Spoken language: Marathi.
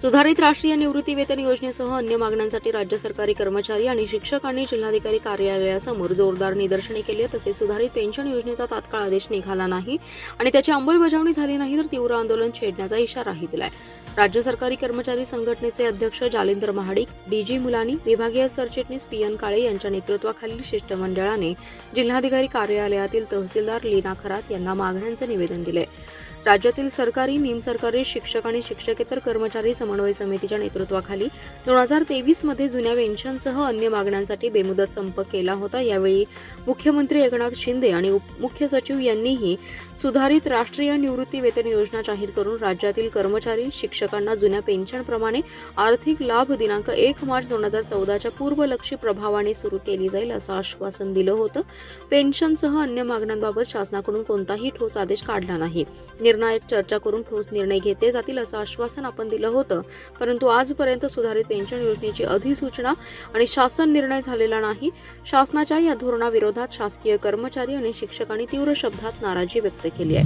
सुधारित राष्ट्रीय निवृत्ती वेतन योजनेसह अन्य मागण्यांसाठी राज्य सरकारी कर्मचारी आणि शिक्षकांनी जिल्हाधिकारी कार्यालयासमोर जोरदार निदर्शने केली. तसेच सुधारित पेन्शन योजनेचा तात्काळ आदेश निघाला नाही आणि त्याची अंमलबजावणी झाली नाही तर तीव्र आंदोलन छेडण्याचा इशाराही दिलाय. राज्य सरकारी कर्मचारी संघटनेचे अध्यक्ष जालिंदर महाडिक, डीजी मुलानी, विभागीय सरचिटणीस पी.एन. काळे यांच्या नेतृत्वाखालील शिष्टमंडळाने जिल्हाधिकारी कार्यालयातील तहसीलदार लीना खरात यांना मागण्यांचे निवेदन दिले. राज्यातील सरकारी, निमसरकारी शिक्षक आणि शिक्षकेतर कर्मचारी समन्वय समितीच्या नेतृत्वाखाली 2023 मध्ये जुन्या पेन्शनसह अन्य मागण्यांसाठी बेमुदत संप केला होता. यावेळी मुख्यमंत्री एकनाथ शिंदे आणि उपमुख्य सचिव यांनीही सुधारित राष्ट्रीय निवृत्ती वेतन योजना जाहीर करून राज्यातील कर्मचारी, शिक्षकांना जुन्या पेन्शनप्रमाणे आर्थिक लाभ दिनांक 1 मार्च 2014च्या पूर्वलक्षी प्रभावाने सुरू केली जाईल असं आश्वासन दिलं होतं. पेन्शनसह अन्य मागण्यांबाबत शासनाकडून कोणताही ठोस आदेश काढला नाही. निर्णायक चर्चा करून ठोस निर्णय घेतले जातील असं आश्वासन आपण दिलं होतं, परंतु आजपर्यंत सुधारित पेन्शन योजनेची अधिसूचना आणि शासन निर्णय झालेला नाही. शासनाच्या या धोरणाविरोधात शासकीय कर्मचारी आणि शिक्षकांनी तीव्र शब्दात नाराजी व्यक्त केली आहे.